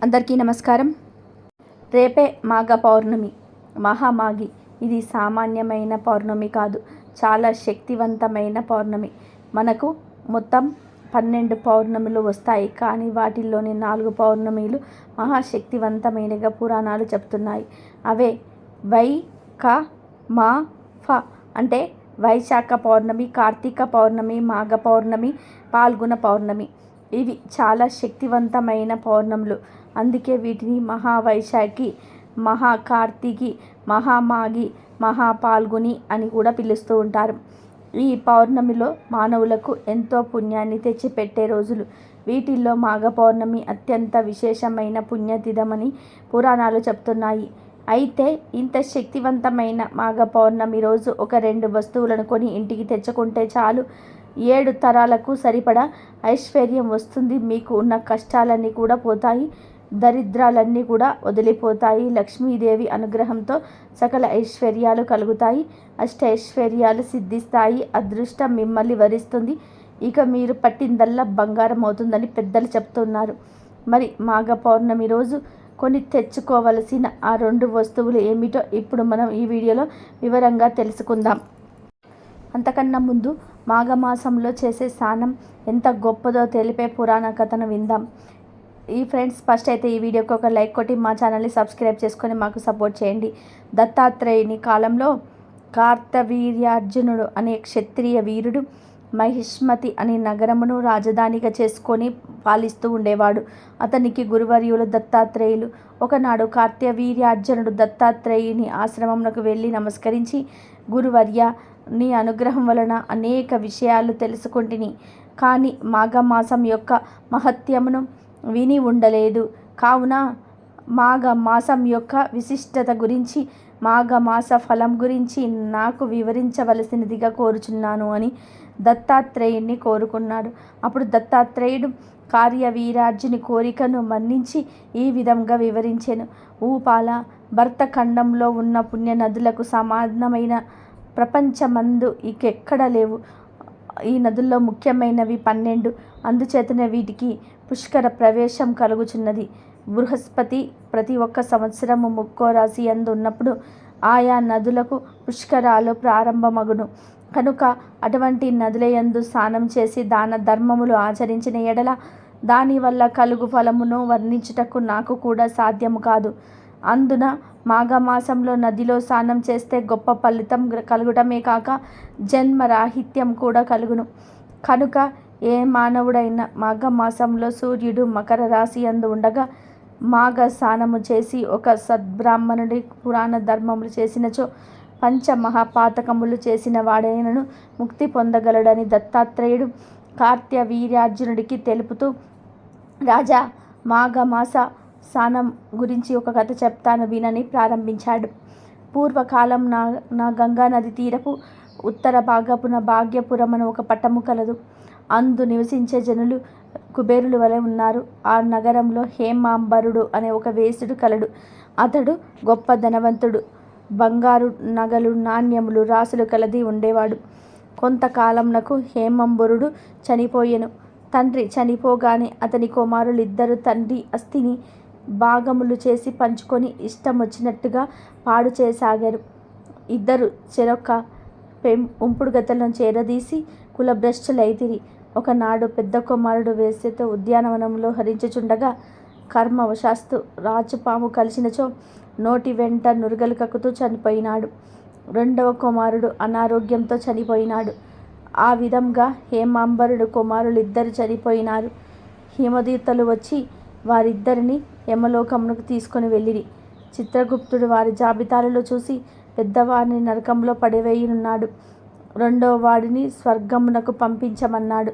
అందరికీ నమస్కారం. రేపే మాఘ పౌర్ణమి, మహామాఘి. ఇది సామాన్యమైన పౌర్ణమి కాదు, చాలా శక్తివంతమైన పౌర్ణమి. మనకు మొత్తం 12 పౌర్ణములు వస్తాయి, కానీ వాటిల్లోని 4 పౌర్ణమిలు మహాశక్తివంతమైనగా పురాణాలు చెప్తున్నాయి. అవే వై, క, మా, ఫ. అంటే వైశాఖ పౌర్ణమి, కార్తీక పౌర్ణమి, మాఘ పౌర్ణమి, పాల్గొన పౌర్ణమి. ఇవి చాలా శక్తివంతమైన పౌర్ణములు. అందుకే వీటిని మహావైశాఖి, మహాకార్తీకి, మహామాఘి, మహాపాల్గుని అని కూడా పిలుస్తూ ఉంటారు. ఈ పౌర్ణమిలో మానవులకు ఎంతో పుణ్యాన్ని తెచ్చిపెట్టే రోజులు. వీటిల్లో మాఘ పౌర్ణమి అత్యంత విశేషమైన పుణ్యతిథమని పురాణాలు చెప్తున్నాయి. అయితే ఇంత శక్తివంతమైన మాఘ పౌర్ణమి రోజు ఒక 2 వస్తువులను కొని ఇంటికి తెచ్చుకుంటే చాలు, 7 తరాలకు సరిపడా ఐశ్వర్యం వస్తుంది. మీకు ఉన్న కష్టాలన్నీ కూడా పోతాయి, దరిద్రాలన్నీ కూడా వదిలిపోతాయి. లక్ష్మీదేవి అనుగ్రహంతో సకల ఐశ్వర్యాలు కలుగుతాయి, అష్టైశ్వర్యాలు సిద్ధిస్తాయి, అదృష్టం మిమ్మల్ని వరిస్తుంది. ఇక మీరు పట్టిందల్లా బంగారం అవుతుందని పెద్దలు చెప్తున్నారు. మరి మాఘ పౌర్ణమి రోజు కొని తెచ్చుకోవలసిన ఆ 2 వస్తువులు ఏమిటో ఇప్పుడు మనం ఈ వీడియోలో వివరంగా తెలుసుకుందాం. అంతకన్నా ముందు మాఘమాసంలో చేసే స్నానం ఎంత గొప్పదో తెలిపే పురాణ కథను విందాం. ఫ్రెండ్స్, ఫస్ట్ అయితే ఈ వీడియోకి ఒక లైక్ కొట్టి మా ఛానల్ని సబ్స్క్రైబ్ చేసుకొని మాకు సపోర్ట్ చేయండి. దత్తాత్రేయుని కాలంలో కార్తవీర్యార్జునుడు అనే క్షత్రియ వీరుడు మహిష్మతి అనే నగరమును రాజధానిగా చేసుకొని పాలిస్తూ ఉండేవాడు. అతనికి గురువర్యులు దత్తాత్రేయులు. ఒకనాడు కార్తవీర్యార్జునుడు దత్తాత్రేయుని ఆశ్రమంలోకి వెళ్ళి నమస్కరించి, గురువర్య, నీ అనుగ్రహం వలన అనేక విషయాలు తెలుసుకుంటుని, కానీ మాఘమాసం యొక్క మహత్యమును విని ఉండలేదు. కావున మాఘమాసం యొక్క విశిష్టత గురించి, మాఘమాస ఫలం గురించి నాకు వివరించవలసినదిగా కోరుచున్నాను అని దత్తాత్రేయుని కోరుకున్నాడు. అప్పుడు దత్తాత్రేయుడు కార్యవీర్యార్జుని కోరికను మన్నించి ఈ విధంగా వివరించెను. ఊపాల భర్త ఖండంలో ఉన్న పుణ్య నదులకు సమానమైన ప్రపంచమందు ఇంకెక్కడ లేవు. ఈ నదుల్లో ముఖ్యమైనవి 12. అందుచేతనే వీటికి పుష్కర ప్రవేశం కలుగుచున్నది. బృహస్పతి ప్రతి ఒక్క సంవత్సరము 3వ రాశి యందు ఉన్నప్పుడు ఆయా నదులకు పుష్కరాలు ప్రారంభమగును. కనుక అటువంటి నదులయందు స్నానం చేసి దాన ధర్మములు ఆచరించిన ఎడల దానివల్ల కలుగు ఫలమును వర్ణించుటకు నాకు కూడా సాధ్యము కాదు. అందున మాఘమాసంలో నదిలో స్నానం చేస్తే గొప్ప ఫలితం కలుగటమే కాక జన్మరాహిత్యం కూడా కలుగును. కనుక ఏ మానవుడైనా మాఘమాసంలో సూర్యుడు మకర రాశి యందు ఉండగా మాఘ స్నానము చేసి ఒక సద్బ్రాహ్మణుడి పురాణ ధర్మములు చేసినచో పంచమహాపాతకములు చేసిన వాడైనను ముక్తి పొందగలడని దత్తాత్రేయుడు కార్తవీర్యార్జునుడికి తెలుపుతూ, రాజా, మాఘమాస స్నానం గురించి ఒక కథ చెప్తాను వినని ప్రారంభించాడు. పూర్వకాలం నా గంగా నది తీరపు ఉత్తర భాగపున భాగ్యపురం అని ఒక పట్టము కలదు. అందు నివసించే జనులు కుబేరుల వలె ఉన్నారు. ఆ నగరంలో హేమాంబరుడు అనే ఒక వేశ్యుడు కలడు. అతడు గొప్ప ధనవంతుడు. బంగారు నగలు, నాణ్యములు రాసులు కలది ఉండేవాడు. కొంతకాలంనకు హేమంబరుడు చనిపోయెను. తండ్రి చనిపోగానే అతని కుమారులిద్దరూ తండ్రి ఆస్తిని భాగములు చేసి పంచుకొని ఇష్టం వచ్చినట్టుగా పాడు చేయసాగారు. ఇద్దరు చెరొక్క ఉంపుడు గతలను చేరదీసి కులభ్రష్టులైతిరి. ఒకనాడు పెద్ద కుమారుడు వేశ్యతో ఉద్యానవనంలో హరించుచుండగా కర్మవశాత్తు రాజుపాము కలిసినచో నోటి వెంట నురగలు కక్కుతూ చనిపోయినాడు. 2వ కుమారుడు అనారోగ్యంతో చనిపోయినాడు. ఆ విధంగా హేమాంబరుడు కుమారులిద్దరు చనిపోయినారు. హిమదూతలు వచ్చి వారిద్దరిని యమలోకమునకు తీసుకొని వెళ్ళిరి. చిత్రగుప్తుడు వారి జాబితాలలో చూసి పెద్దవాడిని నరకంలో పడివేయనున్నాడు, 2వ వాడిని స్వర్గమునకు పంపించమన్నాడు.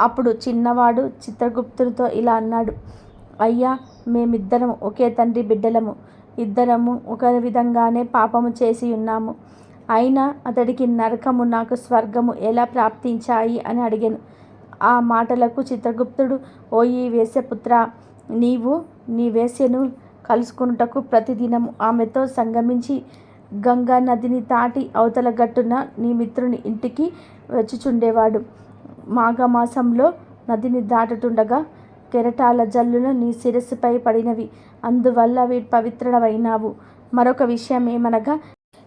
అప్పుడు చిన్నవాడు చిత్రగుప్తునితో ఇలా అన్నాడు, అయ్యా, మేమిద్దరం ఒకే తండ్రి బిడ్డలము. ఇద్దరము ఒక విధంగానే పాపము చేసి ఉన్నాము. అయినా అతడికి నరకము, నాకు స్వర్గము ఎలా ప్రాప్తించాయి అని అడిగాను. ఆ మాటలకు చిత్రగుప్తుడు, ఓయి వేశ్యపుత్ర, నీవు నీ వేశ్యను కలుసుకున్నటకు ప్రతిదినము ఆమెతో సంగమించి గంగా నదిని దాటి అవతల గట్టున నీ మిత్రుని ఇంటికి వచ్చుచుండేవాడు. మాఘమాసంలో నదిని దాటుతుండగా కెరటాల జల్లులు నీ శిరస్సుపై పడినవి, అందువల్ల పవిత్రుడవైనావు. మరొక విషయం ఏమనగా,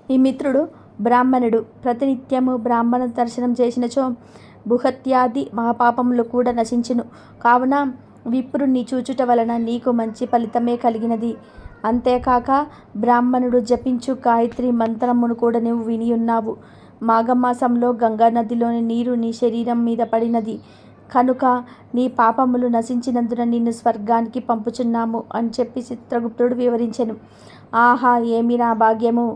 ఈ మిత్రుడు బ్రాహ్మణుడు. ప్రతినిత్యము బ్రాహ్మణ దర్శనం చేసినచో భూహత్యాది మహాపాపములు కూడా నశించును. కావున విప్రుని చూచుట వలన నీకు మంచి ఫలితమే కలిగినది. అంతేకాక బ్రాహ్మణుడు జపించు గాయత్రి మంత్రమును కూడా నువ్వు వినియున్నావు. మాఘమాసంలో గంగా నదిలోని నీరు నీ శరీరం మీద పడినది కనుక నీ పాపములు నశించినందున నిన్ను స్వర్గానికి పంపుచున్నాము అని చెప్పి చిత్రగుప్తుడు వివరించెను. ఆహా, ఏమి నా భాగ్యము!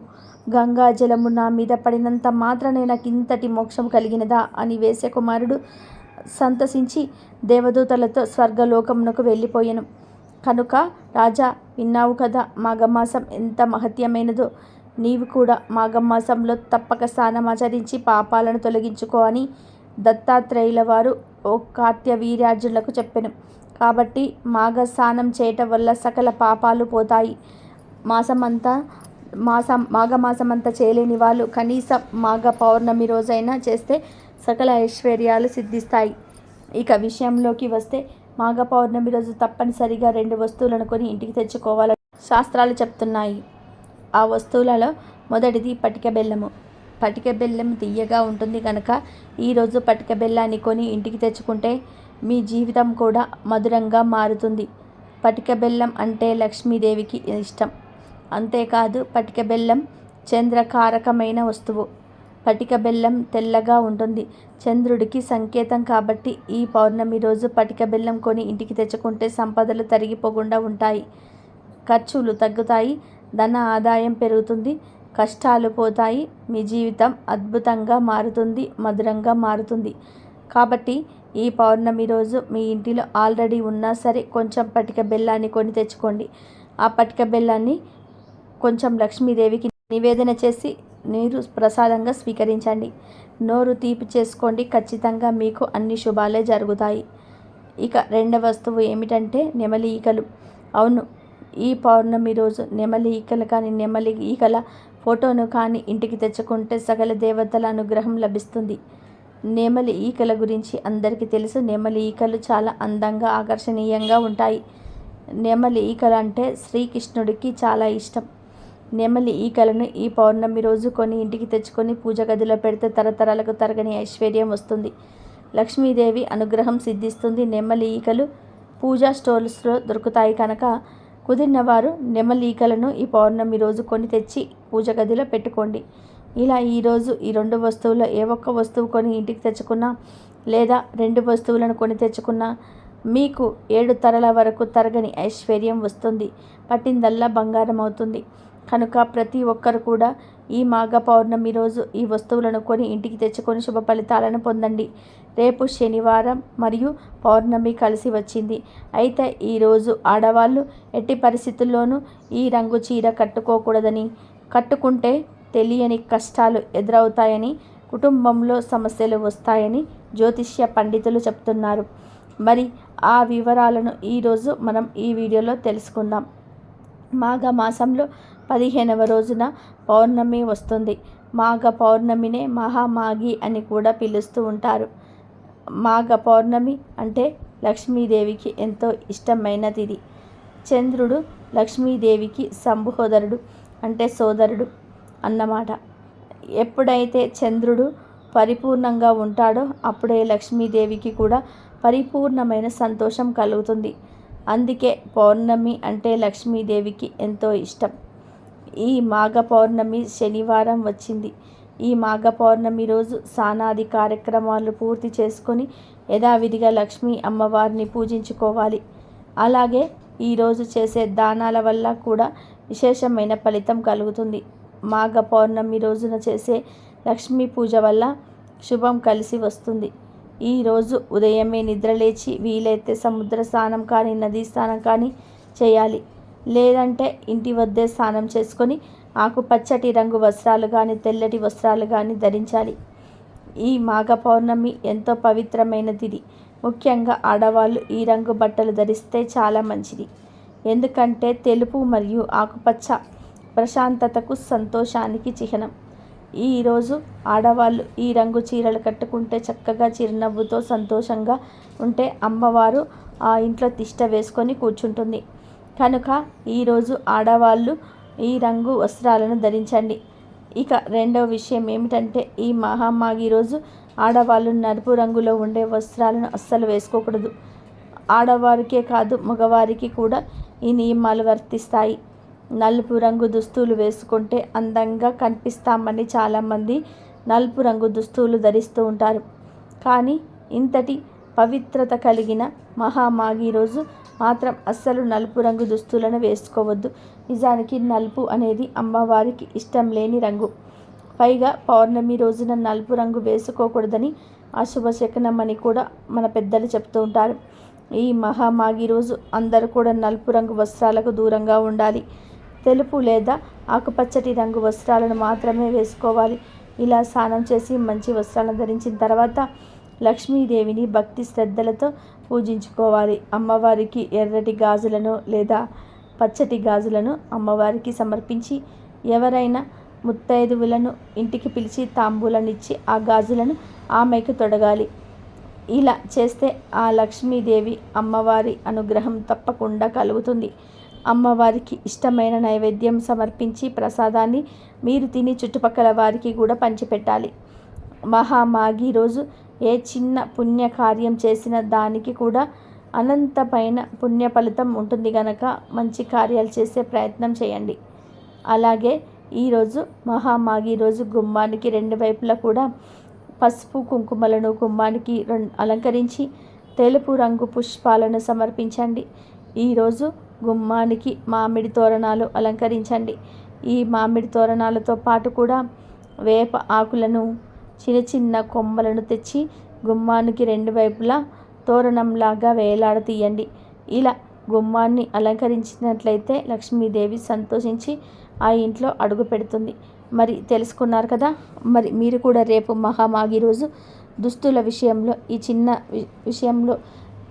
గంగా జలము నా మీద పడినంత మాత్రాన నాకు ఇంతటి మోక్షం కలిగినదా అని వేశ్యకుమారుడు సంతసించి దేవదూతలతో స్వర్గలోకమునకు వెళ్ళిపోయాను. కనుక రాజా, విన్నావు కదా మాఘమాసం ఎంత మహత్యమైనదో. నీవు కూడా మాఘమాసంలో తప్పక స్నానమాచరించి పాపాలను తొలగించుకో అని దత్తాత్రేయుల వారు ఓ కార్త్యవీర్యార్జునులకు చెప్పెను. కాబట్టి మాఘ స్నానం చేయటం వల్ల సకల పాపాలు పోతాయి. మాఘమాసమంతా చేయలేని వాళ్ళు కనీసం మాఘ పౌర్ణమి రోజైనా చేస్తే సకల ఐశ్వర్యాలు సిద్ధిస్తాయి. ఇక విషయంలోకి వస్తే మాఘ పౌర్ణమి రోజు తప్పనిసరిగా 2 వస్తువులను కొని ఇంటికి తెచ్చుకోవాలని శాస్త్రాలు చెప్తున్నాయి. ఆ వస్తువులలో మొదటిది పటిక బెల్లము. పటిక బెల్లం తియ్యగా ఉంటుంది కనుక ఈరోజు పటిక బెల్లాన్ని కొని ఇంటికి తెచ్చుకుంటే మీ జీవితం కూడా మధురంగా మారుతుంది. పటిక బెల్లం అంటే లక్ష్మీదేవికి ఇష్టం. అంతేకాదు పటిక బెల్లం చంద్రకారకమైన వస్తువు. పటిక బెల్లం తెల్లగా ఉంటుంది, చంద్రుడికి సంకేతం. కాబట్టి ఈ పౌర్ణమి రోజు పటిక బెల్లం కొని ఇంటికి తెచ్చుకుంటే సంపదలు తరిగిపోకుండా ఉంటాయి, ఖర్చులు తగ్గుతాయి, ధన ఆదాయం పెరుగుతుంది, కష్టాలు పోతాయి, మీ జీవితం అద్భుతంగా మారుతుంది, మధురంగా మారుతుంది. కాబట్టి ఈ పౌర్ణమి రోజు మీ ఇంటిలో ఆల్రెడీ ఉన్నా సరే కొంచెం పటిక బెల్లాన్ని కొని తెచ్చుకోండి. ఆ పటిక బెల్లాన్ని కొంచెం లక్ష్మీదేవికి నివేదన చేసి నీరు ప్రసాదంగా స్వీకరించండి. నోరు తీపి చేసుకోండి. ఖచ్చితంగా మీకు అన్ని శుభాలే జరుగుతాయి. ఇక రెండవ వస్తువు ఏమిటంటే నెమలి ఈకలు. అవును, ఈ పౌర్ణమి రోజు నెమలి ఈకలు కానీ నెమలి ఈకల ఫోటోను కానీ ఇంటికి తెచ్చుకుంటే సకల దేవతల అనుగ్రహం లభిస్తుంది. నెమలి ఈకల గురించి అందరికీ తెలుసు. నెమలి ఈకలు చాలా అందంగా ఆకర్షణీయంగా ఉంటాయి. నెమలి ఈకలు అంటే శ్రీకృష్ణుడికి చాలా ఇష్టం. నెమలి ఈకలను ఈ పౌర్ణమి రోజు కొని ఇంటికి తెచ్చుకొని పూజ గదిలో పెడితే తరతరాలకు తరగని ఐశ్వర్యం వస్తుంది, లక్ష్మీదేవి అనుగ్రహం సిద్ధిస్తుంది. నెమలి ఈకలు పూజా స్టోర్స్లో దొరుకుతాయి కనుక కుదిరిన వారు నెమలి ఈకలను ఈ పౌర్ణమి రోజు కొని తెచ్చి పూజ గదిలో పెట్టుకోండి. ఇలా ఈరోజు ఈ 2 వస్తువుల్లో ఏ ఒక్క వస్తువు కొని ఇంటికి తెచ్చుకున్నా లేదా 2 వస్తువులను కొని తెచ్చుకున్నా మీకు 7 తరాల వరకు తరగని ఐశ్వర్యం వస్తుంది. పట్టిందల్లా బంగారం అవుతుంది. కనుక ప్రతి ఒక్కరు కూడా ఈ మాఘ పౌర్ణమి రోజు ఈ వస్తువులను కొని ఇంటికి తెచ్చుకొని శుభ ఫలితాలను పొందండి. రేపు శనివారం మరియు పౌర్ణమి కలిసి వచ్చింది. అయితే ఈరోజు ఆడవాళ్ళు ఎట్టి పరిస్థితుల్లోనూ ఈ రంగు చీర కట్టుకోకూడదని, కట్టుకుంటే తెలియని కష్టాలు ఎదురవుతాయని, కుటుంబంలో సమస్యలు వస్తాయని జ్యోతిష్య పండితులు చెప్తున్నారు. మరి ఆ వివరాలను ఈరోజు మనం ఈ వీడియోలో తెలుసుకుందాం. మాఘ మాసంలో 15వ రోజున పౌర్ణమి వస్తుంది. మాఘ పౌర్ణమినే మహామాఘి అని కూడా పిలుస్తూ ఉంటారు. మాఘ పౌర్ణమి అంటే లక్ష్మీదేవికి ఎంతో ఇష్టమైనది. చంద్రుడు లక్ష్మీదేవికి సంబోధరుడు అంటే సోదరుడు అన్నమాట. ఎప్పుడైతే చంద్రుడు పరిపూర్ణంగా ఉంటాడో అప్పుడే లక్ష్మీదేవికి కూడా పరిపూర్ణమైన సంతోషం కలుగుతుంది. అందుకే పౌర్ణమి అంటే లక్ష్మీదేవికి ఎంతో ఇష్టం. ఈ మాఘ పౌర్ణమి శనివారం వచ్చింది. ఈ మాఘ పౌర్ణమి రోజు స్నానాది కార్యక్రమాలు పూర్తి చేసుకొని యథావిధిగా లక్ష్మీ అమ్మవారిని పూజించుకోవాలి. అలాగే ఈరోజు చేసే దానాల వల్ల కూడా విశేషమైన ఫలితం కలుగుతుంది. మాఘ పౌర్ణమి రోజున చేసే లక్ష్మీ పూజ వల్ల శుభం కలిసి వస్తుంది. ఈరోజు ఉదయమే నిద్రలేచి వీలైతే సముద్ర స్నానం కానీ నదీ స్నానం కానీ చేయాలి. లేదంటే ఇంటి వద్దే స్నానం చేసుకొని ఆకుపచ్చటి రంగు వస్త్రాలు కానీ తెల్లటి వస్త్రాలు కానీ ధరించాలి. ఈ మాఘ పౌర్ణమి ఎంతో పవిత్రమైనది. ముఖ్యంగా ఆడవాళ్ళు ఈ రంగు బట్టలు ధరిస్తే చాలా మంచిది. ఎందుకంటే తెలుపు మరియు ఆకుపచ్చ ప్రశాంతతకు, సంతోషానికి చిహ్నం. ఈరోజు ఆడవాళ్ళు ఈ రంగు చీరలు కట్టుకుంటే చక్కగా చిరునవ్వుతో సంతోషంగా ఉంటే అమ్మవారు ఆ ఇంట్లో తిష్ట వేసుకొని కూర్చుంటుంది. కనుక ఈరోజు ఆడవాళ్ళు ఈ రంగు వస్త్రాలను ధరించండి. ఇక రెండవ విషయం ఏమిటంటే, ఈ మహామాఘి రోజు ఆడవాళ్ళు నలుపు రంగులో ఉండే వస్త్రాలను అస్సలు వేసుకోకూడదు. ఆడవారికే కాదు, మగవారికి కూడా ఈ నియమాలు వర్తిస్తాయి. నలుపు రంగు దుస్తులు వేసుకుంటే అందంగా కనిపిస్తామని చాలామంది నలుపు రంగు దుస్తులు ధరిస్తూ ఉంటారు. కానీ ఇంతటి పవిత్రత కలిగిన మహామాఘి రోజు మాత్రం అస్సలు నలుపు రంగు దుస్తులను వేసుకోవద్దు. నిజానికి నలుపు అనేది అమ్మవారికి ఇష్టం లేని రంగు. పైగా పౌర్ణమి రోజున నలుపు రంగు వేసుకోకూడదని అశుభ శకునం అని కూడా మన పెద్దలు చెప్తూ ఉంటారు. ఈ మహామాఘి రోజు అందరూ కూడా నలుపు రంగు వస్త్రాలకు దూరంగా ఉండాలి. తెలుపు లేదా ఆకుపచ్చటి రంగు వస్త్రాలను మాత్రమే వేసుకోవాలి. ఇలా స్నానం చేసి మంచి వస్త్రాలను ధరించిన తర్వాత లక్ష్మీదేవిని భక్తి శ్రద్ధలతో పూజించుకోవాలి. అమ్మవారికి ఎర్రటి గాజులను లేదా పచ్చటి గాజులను అమ్మవారికి సమర్పించి, ఎవరైనా ముత్తైదువులను ఇంటికి పిలిచి తాంబూలనిచ్చి ఆ గాజులను ఆమెకు తొడగాలి. ఇలా చేస్తే ఆ లక్ష్మీదేవి అమ్మవారి అనుగ్రహం తప్పకుండా కలుగుతుంది. అమ్మవారికి ఇష్టమైన నైవేద్యం సమర్పించి ప్రసాదాన్ని మీరు తిని చుట్టుపక్కల వారికి కూడా పంచిపెట్టాలి. మహామాఘి రోజు ఏ చిన్న పుణ్యకార్యం చేసిన దానికి కూడా అనంతమైన పుణ్య ఫలితం ఉంటుంది కనుక మంచి కార్యాలు చేసే ప్రయత్నం చేయండి. అలాగే ఈరోజు మహామాఘి రోజు గుమ్మానికి రెండు వైపులా కూడా పసుపు కుంకుమలను గుమ్మానికి అలంకరించి తెలుపు రంగు పుష్పాలను సమర్పించండి. ఈరోజు గుమ్మానికి మామిడి తోరణాలు అలంకరించండి. ఈ మామిడి తోరణాలతో పాటు కూడా వేప ఆకులను, చిన్న చిన్న కొమ్మలను తెచ్చి గుమ్మానికి రెండు వైపులా తోరణంలాగా వేలాడతీయండి. ఇలా గుమ్మాన్ని అలంకరించినట్లయితే లక్ష్మీదేవి సంతోషించి ఆ ఇంట్లో అడుగు పెడుతుంది. మరి తెలుసుకున్నారు కదా. మరి మీరు కూడా రేపు మహామాఘి రోజు దుస్తుల విషయంలో ఈ చిన్న విషయంలో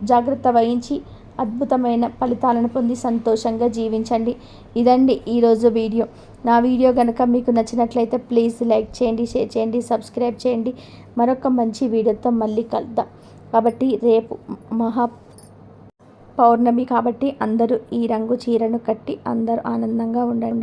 జాగ్రత్త వహించి అద్భుతమైన ఫలితాలను పొంది సంతోషంగా జీవించండి. ఇదండి ఈరోజు వీడియో. నా వీడియో కనుక మీకు నచ్చినట్లయితే ప్లీజ్ లైక్ చేయండి, షేర్ చేయండి, సబ్స్క్రైబ్ చేయండి. మరొక మంచి వీడియోతో మళ్ళీ కలుద్దాం. కాబట్టి రేపు పౌర్ణమి కాబట్టి అందరూ ఈ రంగు చీరను కట్టి అందరూ ఆనందంగా ఉండండి.